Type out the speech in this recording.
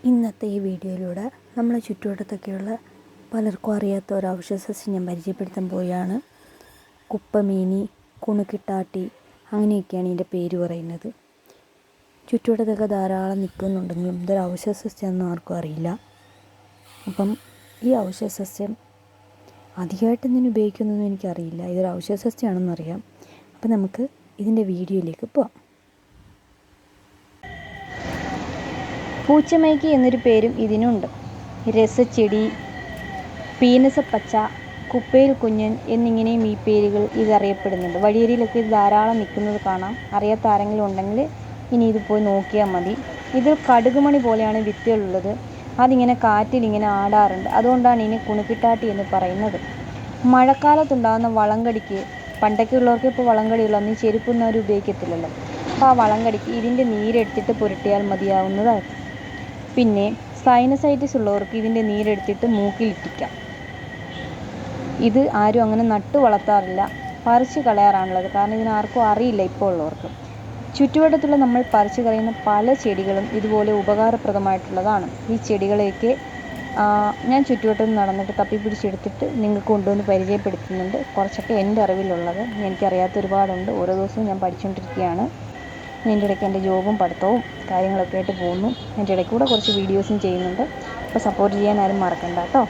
ഇന്നത്തെ ഈ വീഡിയോയിലൂടെ നമ്മളെ ചുറ്റുവട്ടത്തൊക്കെയുള്ള പലർക്കും അറിയാത്ത ഒരു ഔഷധസസ്യം ഞാൻ പരിചയപ്പെടുത്താൻ പോവുകയാണ്. കുപ്പമേനി, കുണുക്കിട്ടാട്ടി അങ്ങനെയൊക്കെയാണ് ഇതിൻ്റെ പേര് പറയുന്നത്. ചുറ്റുവട്ടത്തൊക്കെ ധാരാളം നിൽക്കുന്നുണ്ടെങ്കിലും ഇതൊരു ഔഷധസസ്യമെന്ന് ആർക്കും അറിയില്ല. അപ്പം ഈ ഔഷധസസ്യം അധികമായിട്ട് എന്തിനു ഉപയോഗിക്കുന്നതെന്ന് എനിക്കറിയില്ല. ഇതൊരു ഔഷധസസ്യമാണെന്നറിയാം. അപ്പം നമുക്ക് ഇതിൻ്റെ വീഡിയോയിലേക്ക് പോവാം. പൂച്ചമൈക്കി എന്നൊരു പേരും ഇതിനുണ്ട്. രസച്ചെടി, പീനസപ്പച്ച, കുപ്പയിൽ കുഞ്ഞൻ എന്നിങ്ങനെയും ഈ പേരുകൾ ഇതറിയപ്പെടുന്നുണ്ട്. വഴിയരിയിലൊക്കെ ഇത് ധാരാളം നിൽക്കുന്നത് കാണാം. അറിയാത്ത ആരെങ്കിലും ഉണ്ടെങ്കിൽ ഇനി ഇത് പോയി നോക്കിയാൽ മതി. ഇത് കടുകുമണി പോലെയാണ് വിത്തുകളുള്ളത്. അതിങ്ങനെ കാറ്റിലിങ്ങനെ ആടാറുണ്ട്. അതുകൊണ്ടാണ് ഇതിനെ കുണുക്കിട്ടാട്ടി എന്ന് പറയുന്നത്. മഴക്കാലത്തുണ്ടാകുന്ന വളങ്കടിക്ക്, പണ്ടൊക്കെ ഉള്ളവർക്ക് ഇപ്പോൾ വളങ്കടിയുള്ളൂ, അന്ന് ചെരുപ്പൊന്നും അവർ ഉപയോഗിക്കത്തില്ലല്ലോ. അപ്പോൾ ആ വളങ്കടിക്ക് ഇതിൻ്റെ നീരെടുത്തിട്ട് പുരട്ടിയാൽ മതിയാവുന്നതാണ്. പിന്നെ സൈനസൈറ്റിസ് ഉള്ളവർക്ക് ഇതിൻ്റെ നീരെടുത്തിട്ട് മൂക്കിലിറ്റിക്കാം. ഇത് ആരും അങ്ങനെ നട്ടു വളർത്താറില്ല, പറിച്ച് കളയാറാണുള്ളത്. കാരണം ഇതിനാർക്കും അറിയില്ല ഇപ്പോൾ ഉള്ളവർക്ക്. ചുറ്റുവട്ടത്തുള്ള നമ്മൾ പറിച്ച് കളയുന്ന പല ചെടികളും ഇതുപോലെ ഉപകാരപ്രദമായിട്ടുള്ളതാണ്. ഈ ചെടികളെയൊക്കെ ഞാൻ ചുറ്റുവട്ടം നടന്നിട്ട് തപ്പിപ്പിടിച്ചെടുത്തിട്ട് നിങ്ങൾക്ക് കൊണ്ടുവന്ന് പരിചയപ്പെടുത്തുന്നുണ്ട്. കുറച്ചൊക്കെ എൻ്റെ അറിവിലുള്ളത്, എനിക്കറിയാത്ത ഒരുപാടുണ്ട്. ഓരോ ദിവസവും ഞാൻ പഠിച്ചുകൊണ്ടിരിക്കുകയാണ്. എൻ്റെ ഇടയ്ക്ക് എൻ്റെ ജോബും പഠിത്തവും കാര്യങ്ങളൊക്കെ ആയിട്ട് പോകുന്നു. എൻ്റെ ഇടയ്ക്ക് കൂടെ കുറച്ച് വീഡിയോസും ചെയ്യുന്നുണ്ട്. അപ്പോൾ സപ്പോർട്ട് ചെയ്യാൻ ആരും മറക്കണ്ട കേട്ടോ.